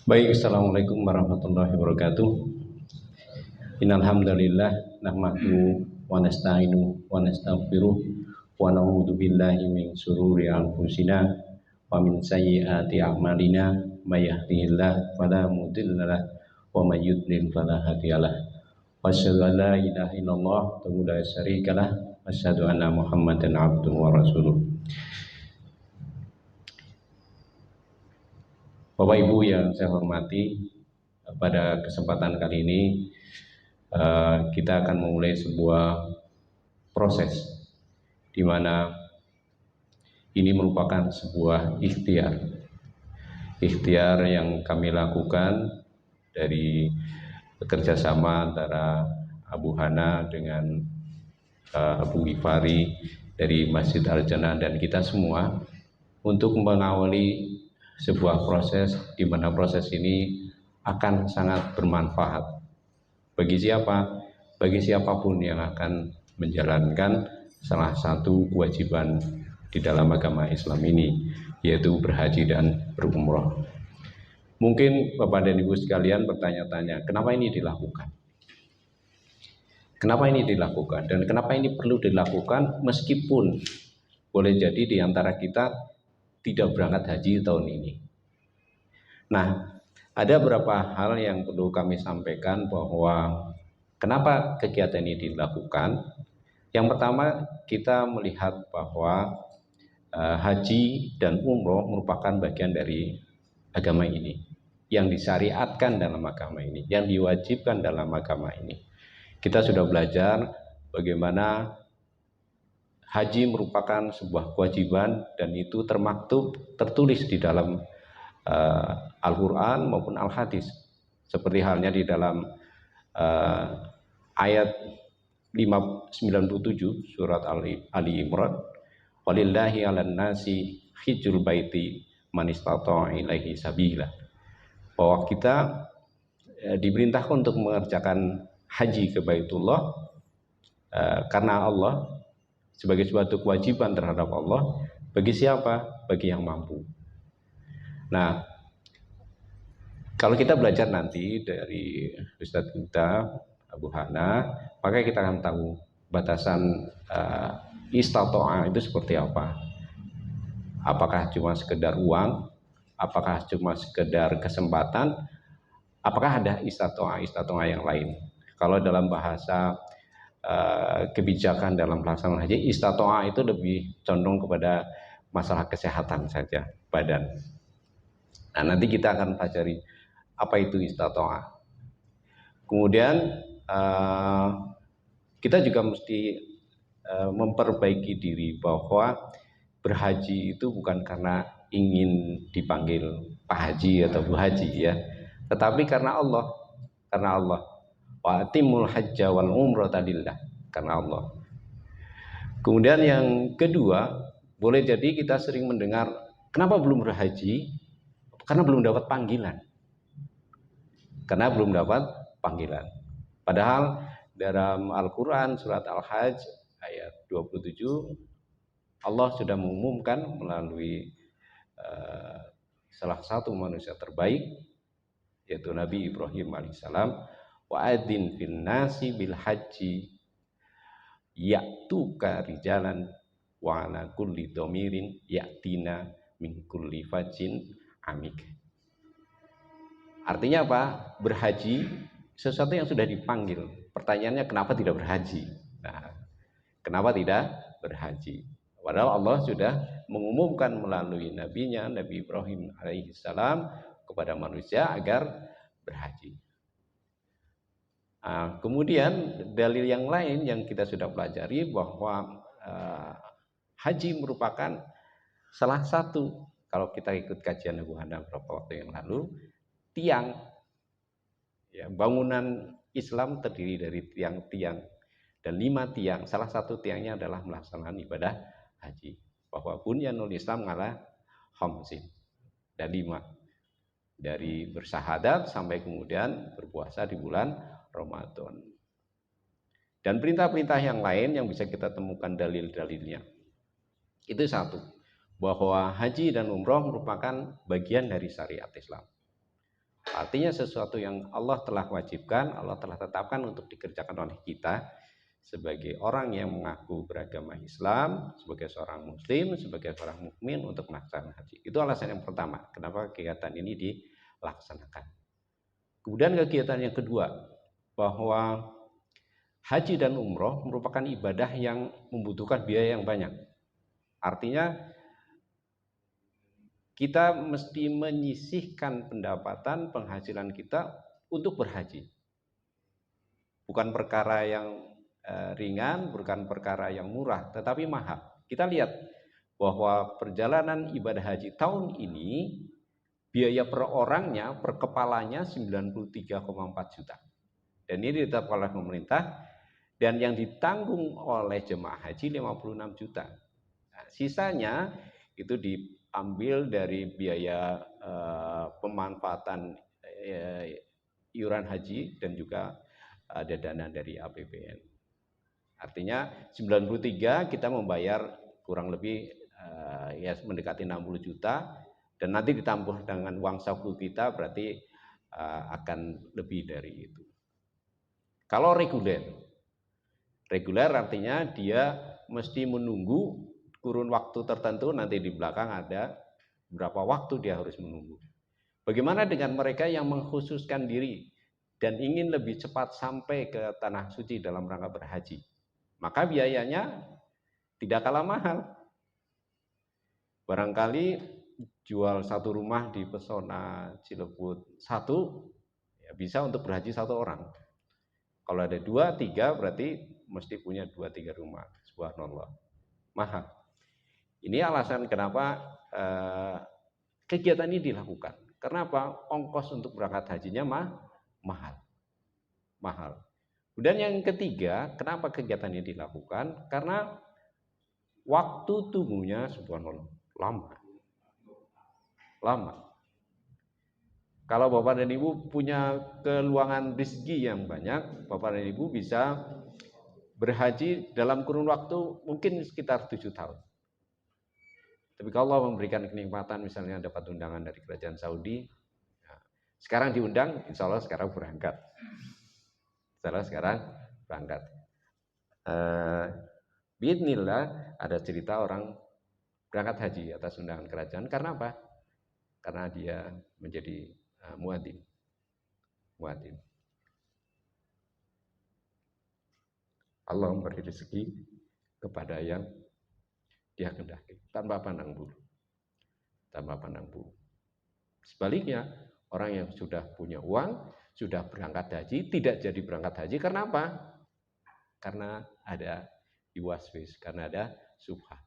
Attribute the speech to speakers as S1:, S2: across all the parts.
S1: Baik, assalamualaikum warahmatullahi wabarakatuh. Innal hamdalillah nahmadu wa nasta'inu wa nastaghfiruh wa na'udzu billahi min shururi anfusina wa min sayyiati a'malina may yahdihillahu fala mudhillalah wa may yudlil fala hadiyalah. Wa asyhadu an la ilaha illallah wa la syarikalah wa asyhadu anna Muhammadan abduhu wa rasuluh. Bapak Ibu yang saya hormati, pada kesempatan kali ini kita akan memulai sebuah proses di mana ini merupakan sebuah ikhtiar yang kami lakukan dari bekerjasama antara Abu Hana dengan Abu Ghifari dari Masjid Al-Jannah dan kita semua untuk mengawali sebuah proses di mana proses ini akan sangat bermanfaat bagi siapa? Bagi siapapun yang akan menjalankan salah satu kewajiban di dalam agama Islam ini, yaitu berhaji dan berumrah. Mungkin Bapak dan Ibu sekalian bertanya-tanya, kenapa ini dilakukan? Kenapa ini dilakukan? Dan kenapa ini perlu dilakukan meskipun boleh jadi di antara kita tidak berangkat haji tahun ini. Nah, ada beberapa hal yang perlu kami sampaikan bahwa kenapa kegiatan ini dilakukan. Yang pertama, kita melihat bahwa haji dan umroh merupakan bagian dari agama ini, yang disyariatkan dalam agama ini, yang diwajibkan dalam agama ini. Kita sudah belajar bagaimana haji merupakan sebuah kewajiban dan itu tertulis di dalam Al-Quran maupun Al-Hadis, seperti halnya di dalam ayat 97 surat Ali Imran, walillahi 'alan nasi hijjul baiti man istata'a ilaihi sabila, bahwa kita diperintahkan untuk mengerjakan haji ke Baitullah karena Allah, sebagai suatu kewajiban terhadap Allah. Bagi siapa? Bagi yang mampu. Nah, kalau kita belajar nanti dari Ustadz kita Abu Hana, maka kita akan tahu batasan istato'ah itu seperti apa. Apakah cuma sekedar uang? Apakah cuma sekedar kesempatan? Apakah ada istato'ah yang lain? Kalau dalam bahasa kebijakan dalam pelaksanaan haji, istato'ah itu lebih condong kepada masalah kesehatan saja, badan. Nah, nanti kita akan pelajari apa itu istato'ah. Kemudian kita juga mesti memperbaiki diri bahwa berhaji itu bukan karena ingin dipanggil Pak Haji atau Bu Haji ya, tetapi karena Allah. Wa atimul hajja wal umrata lillah, karena Allah. Kemudian yang kedua, boleh jadi kita sering mendengar, kenapa belum berhaji? Karena belum dapat panggilan. Padahal dalam Al-Quran surat Al-Hajj ayat 27, Allah sudah mengumumkan melalui salah satu manusia terbaik, yaitu Nabi Ibrahim alaihissalam, wa'adzin fin nasi bil haji ya'tuka rijalan wa ala kulli dhamirin ya'tina min kulli fajin amik. Artinya apa? Berhaji sesuatu yang sudah dipanggil. Pertanyaannya, kenapa tidak berhaji? Nah, kenapa tidak berhaji? Padahal Allah sudah mengumumkan melalui nabinya Nabi Ibrahim alaihissalam kepada manusia agar berhaji. Nah, kemudian dalil yang lain yang kita sudah pelajari bahwa haji merupakan salah satu, kalau kita ikut kajian Abu Hana beberapa waktu yang lalu, tiang ya, bangunan Islam terdiri dari tiang-tiang dan 5 tiang. Salah satu tiangnya adalah melaksanakan ibadah haji, bahwa bunyanul Islam ala khamsin, dan 5, dari bersahadat sampai kemudian berpuasa di bulan Ramadan. Dan perintah-perintah yang lain yang bisa kita temukan dalil-dalilnya. Itu satu, bahwa haji dan umroh merupakan bagian dari syariat Islam. Artinya sesuatu yang Allah telah wajibkan, Allah telah tetapkan untuk dikerjakan oleh kita sebagai orang yang mengaku beragama Islam, sebagai seorang muslim, sebagai seorang mukmin untuk melaksanakan haji. Itu alasan yang pertama, kenapa kegiatan ini dilaksanakan. Kemudian kegiatan yang kedua, bahwa haji dan umroh merupakan ibadah yang membutuhkan biaya yang banyak. Artinya kita mesti menyisihkan pendapatan penghasilan kita untuk berhaji. Bukan perkara yang ringan, bukan perkara yang murah, tetapi mahal. Kita lihat bahwa perjalanan ibadah haji tahun ini biaya per orangnya, per kepalanya 93,4 juta. Dan ini ditetapkan oleh pemerintah, dan yang ditanggung oleh jemaah haji 56 juta. Nah, sisanya itu diambil dari biaya pemanfaatan iuran haji dan juga ada dana dari APBN. Artinya 93 kita membayar kurang lebih ya mendekati 60 juta, dan nanti ditambah dengan uang saku kita berarti akan lebih dari itu. Kalau reguler artinya dia mesti menunggu kurun waktu tertentu, nanti di belakang ada berapa waktu dia harus menunggu. Bagaimana dengan mereka yang mengkhususkan diri dan ingin lebih cepat sampai ke tanah suci dalam rangka berhaji? Maka biayanya tidak kalah mahal. Barangkali jual satu rumah di Pesona Cilebut satu, ya bisa untuk berhaji satu orang. Kalau ada 2, 3 berarti mesti punya 2, 3 rumah. Subhanallah, mahal. Ini alasan kenapa kegiatan ini dilakukan. Karena apa? Ongkos untuk berangkat hajinya mahal. Kemudian yang ketiga, kenapa kegiatan ini dilakukan? Karena waktu tunggunya subhanallah lama. Kalau Bapak dan Ibu punya keluangan rezeki yang banyak, Bapak dan Ibu bisa berhaji dalam kurun waktu mungkin sekitar 7 tahun. Tapi kalau Allah memberikan kenikmatan, misalnya dapat undangan dari kerajaan Saudi, nah, sekarang diundang, insya Allah sekarang berangkat. Bismillah, ada cerita orang berangkat haji atas undangan kerajaan. Karena apa? Karena dia menjadi muadzin. Allah memberi rezeki kepada yang dia kehendaki tanpa pandang bulu. Sebaliknya, orang yang sudah punya uang, sudah berangkat haji, tidak jadi berangkat haji karena apa? Karena ada iwaswis, karena ada subhat.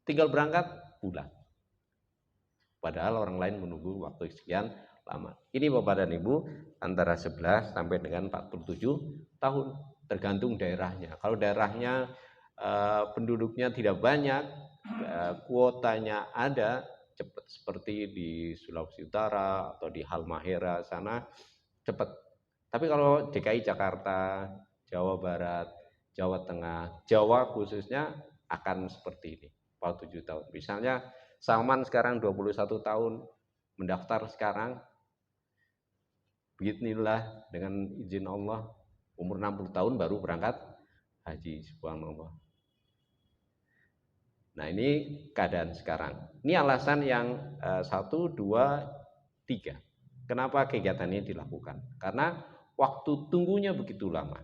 S1: Tinggal berangkat pulang. Padahal orang lain menunggu waktu sekian lama. Ini Bapak dan Ibu antara 11 sampai dengan 47 tahun, tergantung daerahnya. Kalau daerahnya penduduknya tidak banyak, kuotanya ada, cepat, seperti di Sulawesi Utara atau di Halmahera sana cepat. Tapi kalau DKI Jakarta, Jawa Barat, Jawa Tengah, Jawa khususnya akan seperti ini, 47 tahun. Misalnya Salman sekarang 21 tahun, mendaftar sekarang, bismillah dengan izin Allah, umur 60 tahun baru berangkat haji, subhanallah. Nah ini keadaan sekarang. Ini alasan yang 1, 2, 3. Kenapa kegiatan ini dilakukan? Karena waktu tunggunya begitu lama.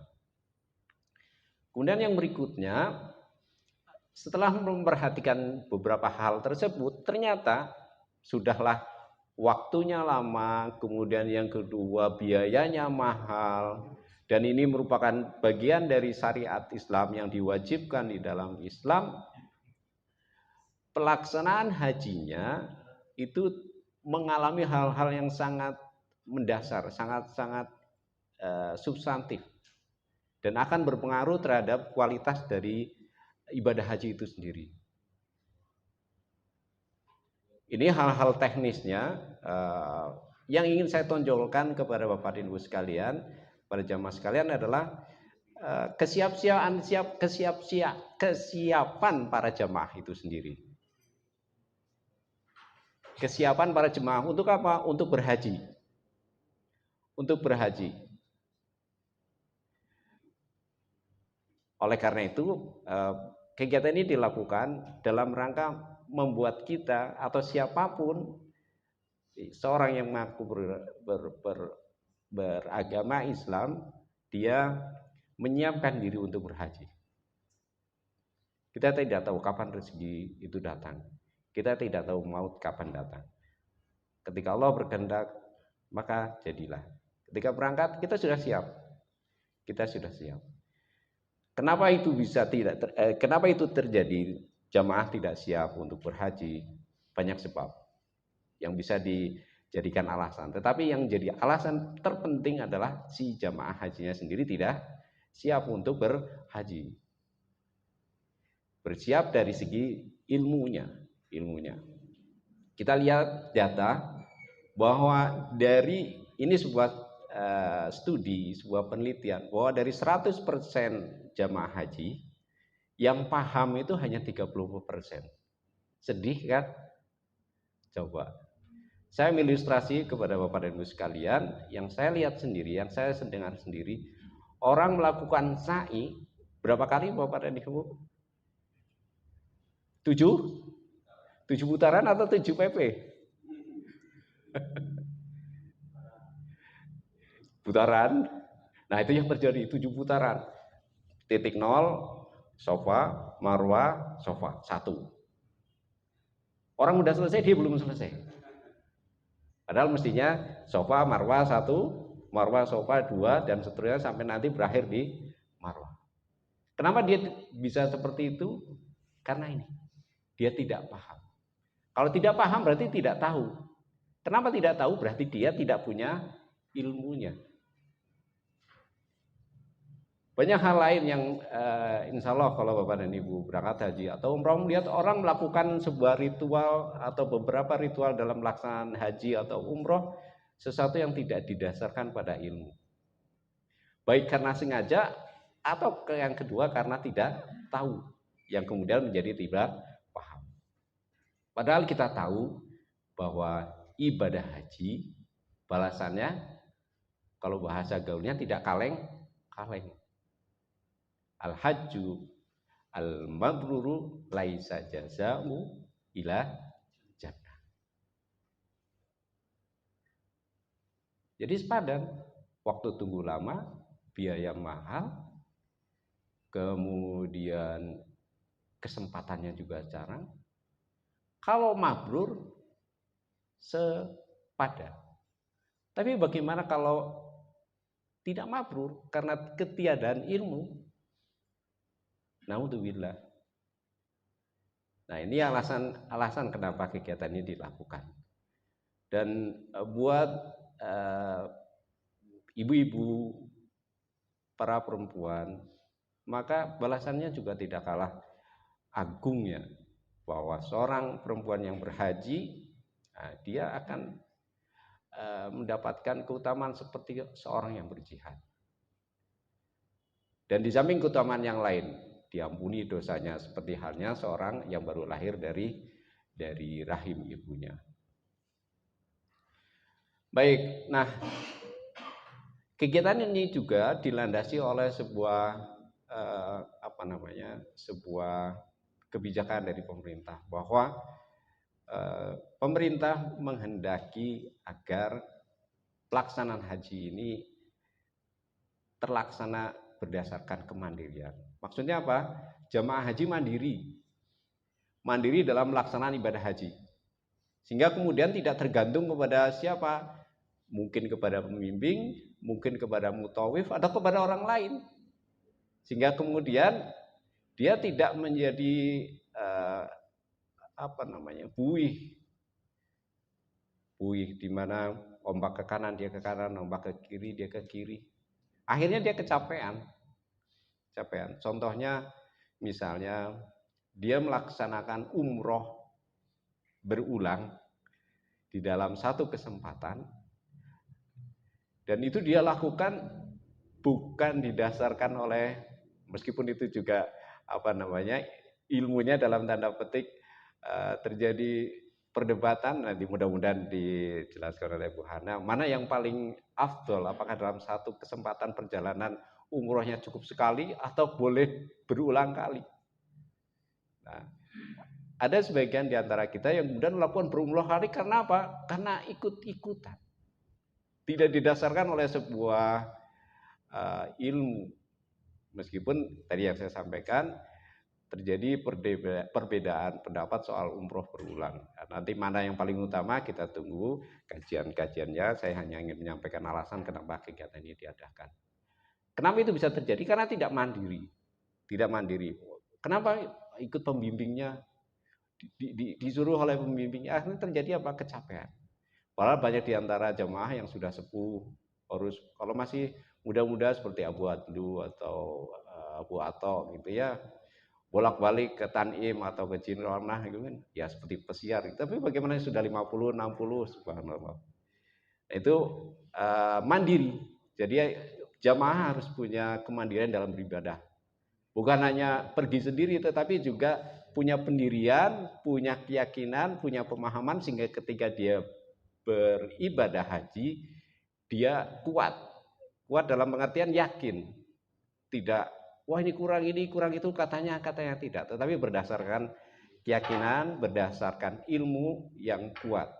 S1: Kemudian yang berikutnya, setelah memperhatikan beberapa hal tersebut, ternyata sudahlah waktunya lama, kemudian yang kedua biayanya mahal, dan ini merupakan bagian dari syariat Islam yang diwajibkan di dalam Islam. Pelaksanaan hajinya itu mengalami hal-hal yang sangat mendasar, sangat substantif, dan akan berpengaruh terhadap kualitas dari ibadah haji itu sendiri. Ini hal-hal teknisnya yang ingin saya tonjolkan kepada Bapak dan Ibu sekalian, pada jamaah sekalian adalah kesiapan para jamaah itu sendiri. Kesiapan para jemaah untuk apa? Untuk berhaji. untuk berhaji. Oleh karena itu, kegiatan ini dilakukan dalam rangka membuat kita atau siapapun seorang yang mengaku beragama Islam, dia menyiapkan diri untuk berhaji. Kita tidak tahu kapan rezeki itu datang. Kita tidak tahu maut kapan datang. Ketika Allah berkehendak, maka jadilah. Ketika berangkat, kita sudah siap. Kita sudah siap. Kenapa itu kenapa itu terjadi? Jamaah tidak siap untuk berhaji, banyak sebab yang bisa dijadikan alasan. Tetapi yang jadi alasan terpenting adalah si jamaah hajinya sendiri tidak siap untuk berhaji. Bersiap dari segi ilmunya. Kita lihat data bahwa dari ini sebuah studi, sebuah penelitian bahwa dari 100% jamaah haji yang paham itu hanya 30%. Sedih kan? Coba. Saya mengilustrasi kepada Bapak dan Ibu sekalian, yang saya lihat sendiri, yang saya dengar sendiri, orang melakukan sa'i berapa kali Bapak dan Ibu? 7 putaran atau 7 PP? Putaran. Nah, itu yang terjadi 7 putaran. Titik 0, sofa, marwah, sofa, 1. Orang udah selesai, dia belum selesai. Padahal mestinya sofa, marwah 1, marwah, sofa 2, dan seterusnya sampai nanti berakhir di marwah. Kenapa dia bisa seperti itu? Karena ini, dia tidak paham. Kalau tidak paham berarti tidak tahu. Kenapa tidak tahu? Berarti dia tidak punya ilmunya. Banyak hal lain yang insya Allah kalau Bapak dan Ibu berangkat haji atau umroh melihat orang melakukan sebuah ritual atau beberapa ritual dalam pelaksanaan haji atau umroh, sesuatu yang tidak didasarkan pada ilmu. Baik karena sengaja atau yang kedua karena tidak tahu, yang kemudian menjadi tidak paham. Padahal kita tahu bahwa ibadah haji balasannya kalau bahasa gaulnya tidak kaleng-kaleng. Al-hajju al-mabruru laisa jaza'u ila jannah. Jadi sepadan, waktu tunggu lama, biaya mahal, kemudian kesempatannya juga jarang. Kalau mabrur sepadan. Tapi bagaimana kalau tidak mabrur karena ketiadaan ilmu? Naudzubillah. Nah, ini alasan kenapa kegiatan ini dilakukan. Dan buat ibu-ibu, para perempuan, maka balasannya juga tidak kalah agungnya, bahwa seorang perempuan yang berhaji, dia akan mendapatkan keutamaan seperti seorang yang berjihad. Dan di samping keutamaan yang lain, diampuni dosanya seperti halnya seorang yang baru lahir dari rahim ibunya. Baik, nah kegiatan ini juga dilandasi oleh sebuah sebuah kebijakan dari pemerintah, bahwa pemerintah menghendaki agar pelaksanaan haji ini terlaksana berdasarkan kemandirian. Maksudnya apa? Jamaah haji mandiri dalam pelaksanaan ibadah haji, sehingga kemudian tidak tergantung kepada siapa, mungkin kepada pembimbing, mungkin kepada mutawif atau kepada orang lain, sehingga kemudian dia tidak menjadi buih di mana ombak ke kanan dia ke kanan, ombak ke kiri dia ke kiri. Akhirnya dia kecapean. Contohnya misalnya dia melaksanakan umroh berulang di dalam satu kesempatan, dan itu dia lakukan bukan didasarkan oleh, meskipun itu juga ilmunya dalam tanda petik terjadi perdebatan, nanti mudah-mudahan dijelaskan oleh Bu Hana, mana yang paling afdol, apakah dalam satu kesempatan perjalanan umrohnya cukup sekali atau boleh berulang kali. Nah, ada sebagian di antara kita yang kemudian melakukan berulang kali karena apa? Karena ikut-ikutan. Tidak didasarkan oleh sebuah ilmu. Meskipun tadi yang saya sampaikan terjadi perbedaan pendapat soal umroh berulang. Nah, nanti mana yang paling utama kita tunggu kajian-kajiannya. Saya hanya ingin menyampaikan alasan kenapa kegiatan ini diadakan. Kenapa itu bisa terjadi? Karena tidak mandiri. Tidak mandiri. Kenapa ikut pembimbingnya? Disuruh oleh pembimbingnya, akhirnya terjadi apa? Kecapean. Padahal banyak di antara jemaah yang sudah sepuh, harus kalau masih muda-muda seperti Abu Adlu atau Abu Ato gitu ya, bolak-balik ke Tanim atau ke Jinronah gitu kan, ya seperti pesiar. Tapi bagaimana yang sudah 50, 60, subhanallah. Itu mandiri. Jadi jamaah harus punya kemandirian dalam beribadah. Bukan hanya pergi sendiri, tetapi juga punya pendirian, punya keyakinan, punya pemahaman, sehingga ketika dia beribadah haji, dia kuat. Kuat dalam pengertian yakin. Tidak, wah ini kurang itu, katanya tidak. Tetapi berdasarkan keyakinan, berdasarkan ilmu yang kuat.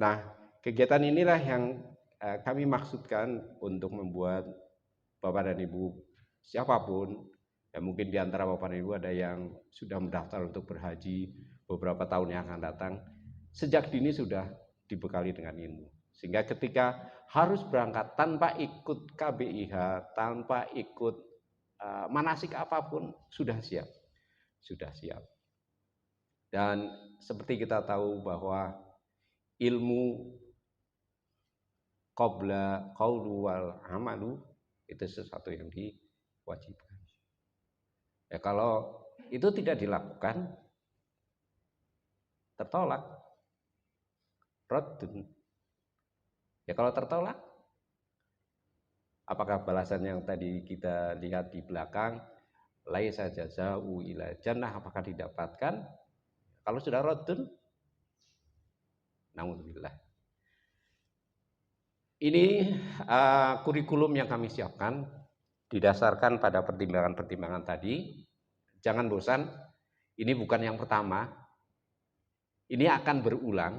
S1: Nah, kegiatan inilah yang kami maksudkan untuk membuat Bapak dan Ibu siapapun, ya mungkin di antara Bapak dan Ibu ada yang sudah mendaftar untuk berhaji beberapa tahun yang akan datang, sejak dini sudah dibekali dengan ilmu. Sehingga ketika harus berangkat tanpa ikut KBIH, tanpa ikut manasik apapun, sudah siap. Sudah siap. Dan seperti kita tahu bahwa ilmu qabla qaulu wal amalu itu sesuatu yang diwajibkan. Ya kalau itu tidak dilakukan, tertolak, raddun. Ya kalau tertolak, apakah balasan yang tadi kita lihat di belakang, laisa jazau ila jannah, apakah didapatkan? Kalau sudah raddun, naudzubillah. Ini kurikulum yang kami siapkan didasarkan pada pertimbangan-pertimbangan tadi. Jangan bosan, ini bukan yang pertama. Ini akan berulang.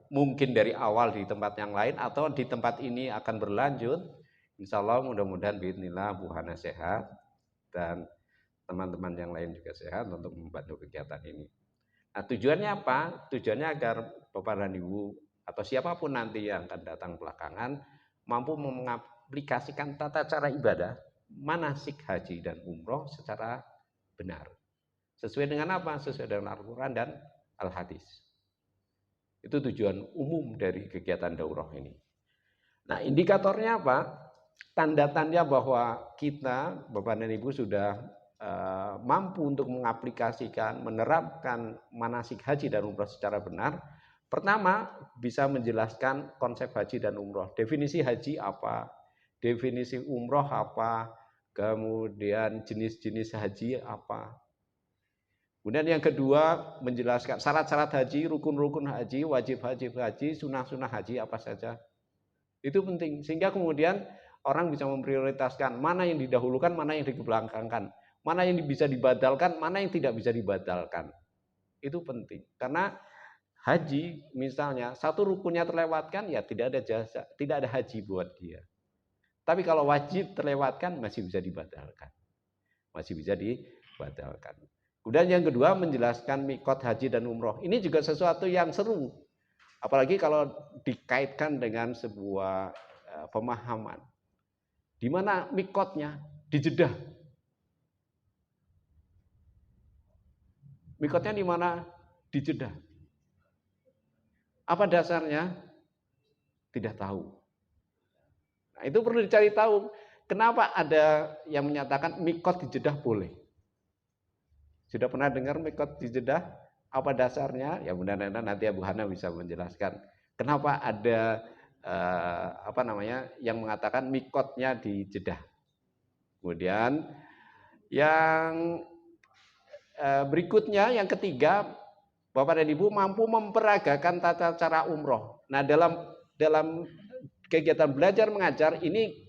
S1: Mungkin dari awal di tempat yang lain atau di tempat ini akan berlanjut. Insya Allah mudah-mudahan bismillah Bu Hana sehat dan teman-teman yang lain juga sehat untuk membantu kegiatan ini. Nah, tujuannya apa? Tujuannya agar Bapak dan Ibu atau siapapun nanti yang akan datang belakangan mampu mengaplikasikan tata cara ibadah manasik haji dan umroh secara benar. Sesuai dengan apa? Sesuai dengan Al-Quran dan Al-Hadis. Itu tujuan umum dari kegiatan daurah ini. Nah, indikatornya apa? Tanda-tanda bahwa kita, Bapak dan Ibu, sudah mampu untuk mengaplikasikan, menerapkan manasik haji dan umroh secara benar. Pertama, bisa menjelaskan konsep haji dan umroh. Definisi haji apa? Definisi umroh apa? Kemudian jenis-jenis haji apa? Kemudian yang kedua, menjelaskan syarat-syarat haji, rukun-rukun haji, wajib-wajib haji, sunnah-sunnah haji apa saja. Itu penting, sehingga kemudian orang bisa memprioritaskan mana yang didahulukan, mana yang dibelakangkan, mana yang bisa dibadalkan, mana yang tidak bisa dibadalkan. Itu penting, karena haji misalnya satu rukunnya terlewatkan, ya tidak ada jasa, tidak ada haji buat dia. Tapi kalau wajib terlewatkan, masih bisa dibadalkan. Masih bisa dibadalkan. Kemudian yang kedua, menjelaskan mikot haji dan umroh. Ini juga sesuatu yang seru. Apalagi kalau dikaitkan dengan sebuah pemahaman. Di mana mikotnya? Di Jeddah. Mikotnya di mana? Di Jeddah. Apa dasarnya? Tidak tahu. Nah, itu perlu dicari tahu. Kenapa ada yang menyatakan mikot di Jeddah boleh? Sudah pernah dengar mikot di Jeddah? Apa dasarnya? Ya mudah-mudahan nanti Abu Hana bisa menjelaskan. Kenapa ada yang mengatakan mikotnya di Jeddah? Kemudian yang berikutnya yang ketiga, Bapak dan Ibu mampu memperagakan tata cara umroh. Nah, dalam kegiatan belajar mengajar ini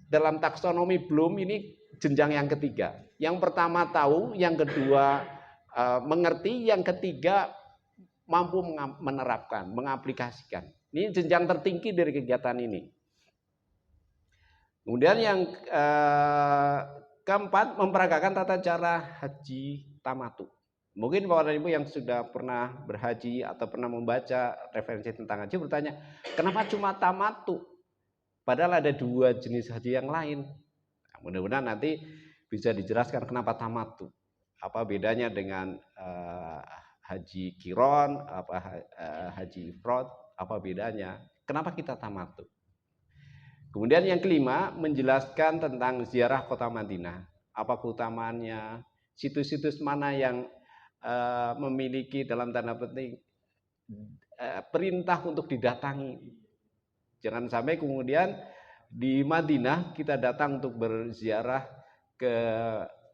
S1: dalam taksonomi Bloom ini jenjang yang ketiga. Yang pertama tahu, yang kedua mengerti, yang ketiga mampu menerapkan, mengaplikasikan. Ini jenjang tertinggi dari kegiatan ini. Kemudian yang keempat, memperagakan tata cara haji tamatu. Mungkin Bapak dan Ibu yang sudah pernah berhaji atau pernah membaca referensi tentang haji bertanya, kenapa cuma tamatu? Padahal ada dua jenis haji yang lain. Nah, mudah-mudahan nanti bisa dijelaskan kenapa tamatu. Apa bedanya dengan haji kiron, haji ifrad, apa bedanya? Kenapa kita tamatu? Kemudian yang kelima, menjelaskan tentang ziarah kota Madinah. Apa keutamaannya, situs-situs mana yang memiliki dalam tanda petik perintah untuk didatangi. Jangan sampai kemudian di Madinah kita datang untuk berziarah ke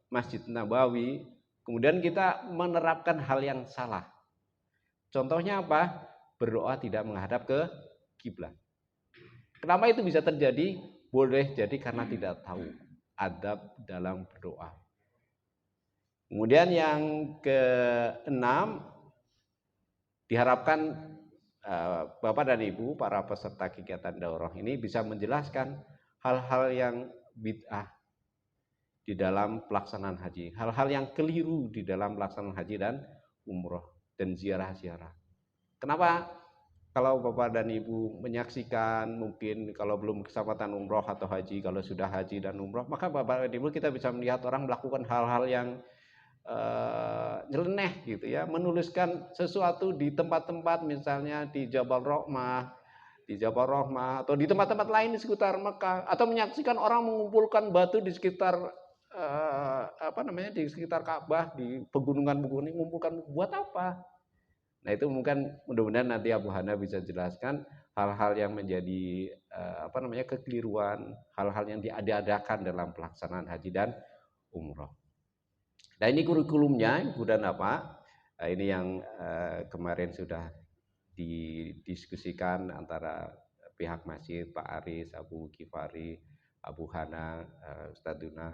S1: Masjid Nabawi, kemudian kita menerapkan hal yang salah. Contohnya apa? Berdoa tidak menghadap ke kiblat. Kenapa itu bisa terjadi? Boleh jadi karena tidak tahu adab dalam berdoa. Kemudian yang keenam, diharapkan Bapak dan Ibu, para peserta kegiatan daurah ini bisa menjelaskan hal-hal yang bid'ah di dalam pelaksanaan haji, hal-hal yang keliru di dalam pelaksanaan haji dan umroh dan ziarah-ziarah. Kenapa? Kalau Bapak dan Ibu menyaksikan, mungkin kalau belum kesempatan umroh atau haji, kalau sudah haji dan umroh, maka Bapak dan Ibu kita bisa melihat orang melakukan hal-hal yang nyeleneh gitu ya, menuliskan sesuatu di tempat-tempat misalnya di Jabal Rahmah, atau di tempat-tempat lain di sekitar Mekah, atau menyaksikan orang mengumpulkan batu di sekitar di sekitar Ka'bah, di pegunungan-pegunungan, mengumpulkan buat apa? Nah, itu mungkin mudah-mudahan nanti Abu Hana bisa jelaskan hal-hal yang menjadi kekeliruan, hal-hal yang diadakan dalam pelaksanaan haji dan umroh. Nah, ini kurikulumnya, Ibu dan Bapak. Nah, ini yang kemarin sudah didiskusikan antara pihak masjid, Pak Aris, Abu Kifari, Abu Hana, Ustadz Duna.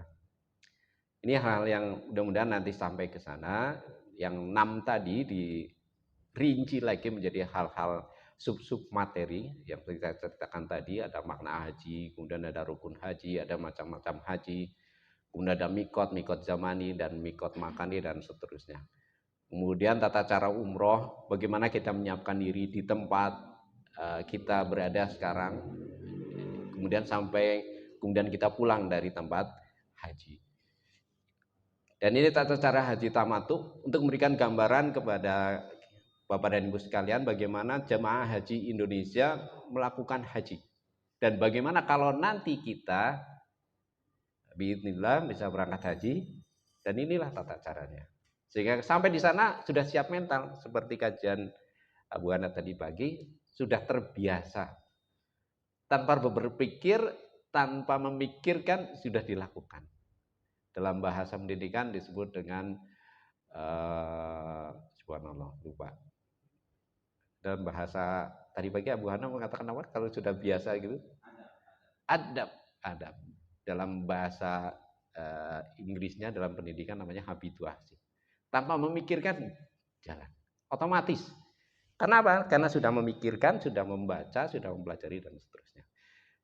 S1: Ini hal-hal yang mudah-mudahan nanti sampai ke sana. Yang 6 tadi dirinci lagi menjadi hal-hal sub-sub materi yang kita ceritakan tadi. Ada makna haji, kemudian ada rukun haji, ada macam-macam haji, kemudian ada mikot zamani dan mikot makani dan seterusnya. Kemudian tata cara umroh, bagaimana kita menyiapkan diri di tempat kita berada sekarang, kemudian sampai kemudian kita pulang dari tempat haji. Dan ini tata cara haji tamatu untuk memberikan gambaran kepada Bapak dan Ibu sekalian bagaimana jemaah haji Indonesia melakukan haji. Dan bagaimana kalau nanti kita biidznillah bisa berangkat haji, dan inilah tata caranya. Sehingga sampai di sana sudah siap mental, seperti kajian Abu Hana tadi pagi, sudah terbiasa. Tanpa berpikir, tanpa memikirkan, sudah dilakukan. Dalam bahasa pendidikan disebut dengan subhanallah, lupa. Dalam bahasa tadi pagi Abu Hana mengatakan apa? Kalau sudah biasa gitu, adab. Dalam bahasa Inggrisnya dalam pendidikan namanya habituasi. Tanpa memikirkan jalan, otomatis. Kenapa? Karena sudah memikirkan, sudah membaca, sudah mempelajari dan seterusnya.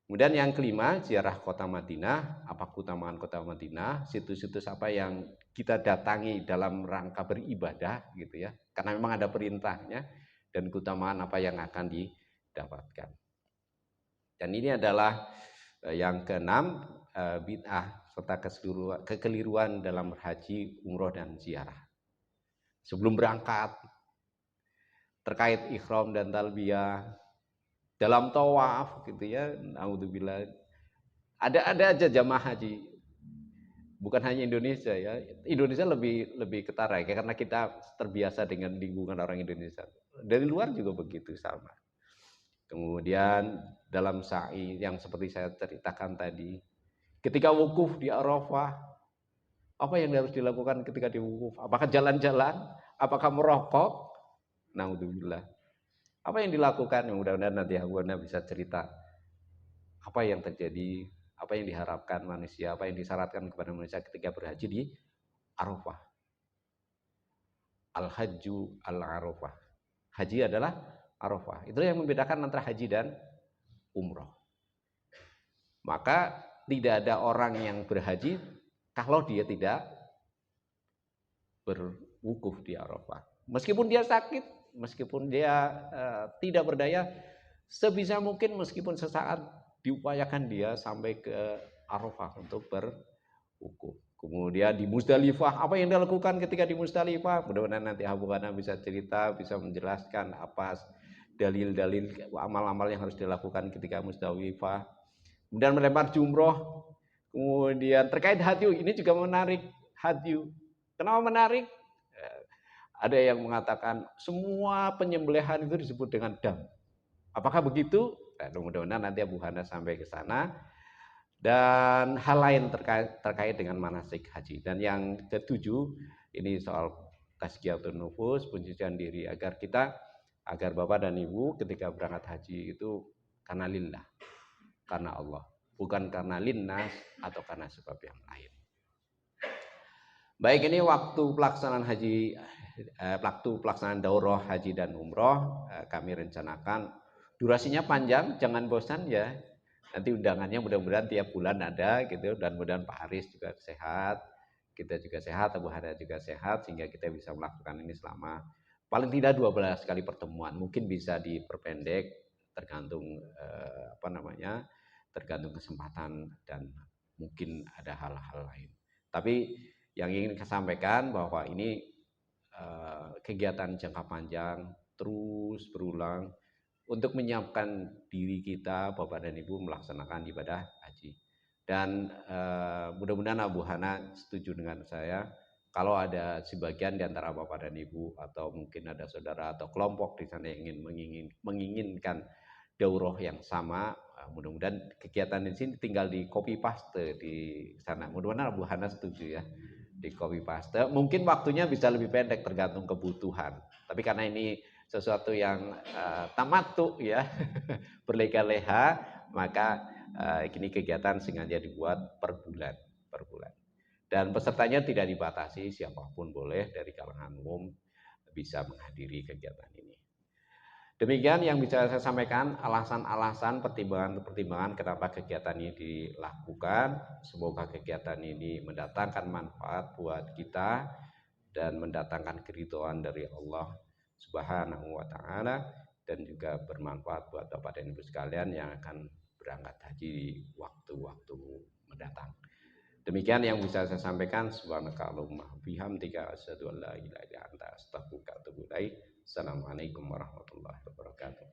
S1: Kemudian yang kelima, ziarah kota Madinah. Apa keutamaan kota Madinah? Situs-situs apa yang kita datangi dalam rangka beribadah gitu ya. Karena memang ada perintahnya, dan keutamaan apa yang akan didapatkan. Dan ini adalah yang keenam, bid'ah serta kekeliruan dalam haji, umroh dan ziarah. Sebelum berangkat, terkait ihram dan talbiyah, dalam tawaf gitu ya, naudzubillah. Ada aja jamaah haji. Bukan hanya Indonesia ya. Indonesia lebih ketara ya, karena kita terbiasa dengan lingkungan orang Indonesia. Dari luar juga begitu sama. Kemudian dalam sa'i yang seperti saya ceritakan tadi, ketika wukuf di Arafah, Apa yang harus dilakukan ketika di wukuf? Apakah jalan-jalan? Apakah merokok? Naudzubillah. Apa yang dilakukan? Mudah-mudahan nanti Abu Hana bisa cerita apa yang terjadi, apa yang diharapkan manusia, apa yang disyaratkan kepada manusia ketika berhaji di Arafah. Al-Hajju al-Arafah. Haji adalah Arafah. Itu yang membedakan antara haji dan umroh. Maka tidak ada orang yang berhaji kalau dia tidak berwukuf di Arafah. Meskipun dia sakit, meskipun dia tidak berdaya, sebisa mungkin meskipun sesaat diupayakan dia sampai ke Arafah untuk berwukuf. Kemudian di Musdalifah, apa yang dilakukan ketika di Musdalifah? Mudah-mudahan nanti Abu Hana bisa cerita, bisa menjelaskan apa dalil-dalil amal-amal yang harus dilakukan ketika Musdalifah. Kemudian melempar jumroh. Kemudian terkait hadyu, ini juga menarik hadyu. Kenapa menarik? Ada yang mengatakan semua penyembelihan itu disebut dengan dam. Apakah begitu? Nah, mudah-mudahan nanti Abu Hana sampai ke sana. Dan hal lain terkait dengan manasik haji. Dan yang ketujuh, ini soal tazkiyatun nufus, pencucian diri, agar Bapak dan Ibu ketika berangkat haji itu karena lillah, karena Allah, bukan karena linnas atau karena sebab yang lain. Baik, ini waktu pelaksanaan daurah haji dan umroh kami rencanakan durasinya panjang, jangan bosan ya. Nanti undangannya mudah-mudahan tiap bulan ada gitu, dan mudah-mudahan Pak Haris juga sehat, kita juga sehat, Abu Hana juga sehat, sehingga kita bisa melakukan ini selama paling tidak 12 kali pertemuan. Mungkin bisa diperpendek tergantung tergantung kesempatan dan mungkin ada hal-hal lain. Tapi yang ingin saya sampaikan bahwa ini kegiatan jangka panjang, terus berulang untuk menyiapkan diri kita, Bapak dan Ibu, melaksanakan ibadah haji. Dan mudah-mudahan Abu Hana setuju dengan saya, kalau ada sebagian di antara Bapak dan Ibu atau mungkin ada saudara atau kelompok di sana yang menginginkan daurah yang sama, mudah-mudahan kegiatan di sini tinggal di copy paste di sana. Mudah-mudahan Abu Hana setuju ya, di copy paste. Mungkin waktunya bisa lebih pendek tergantung kebutuhan. Tapi karena ini sesuatu yang tamatu ya, berleha-leha, maka ini kegiatan sengaja dibuat per bulan. Dan pesertanya tidak dibatasi, siapapun boleh dari kalangan umum bisa menghadiri kegiatan ini. Demikian yang bisa saya sampaikan, alasan-alasan pertimbangan kenapa kegiatan ini dilakukan. Semoga kegiatan ini mendatangkan manfaat buat kita dan mendatangkan keridhaan dari Allah Subhanahu wa taala, dan juga bermanfaat buat Bapak dan Ibu sekalian yang akan berangkat haji di waktu-waktu mendatang. Demikian yang bisa saya sampaikan. Subhanakallahumma bihamdika asyhadu an la ilaha illa anta astaghfiruka wa atubu ilaik. Assalamualaikum warahmatullahi wabarakatuh.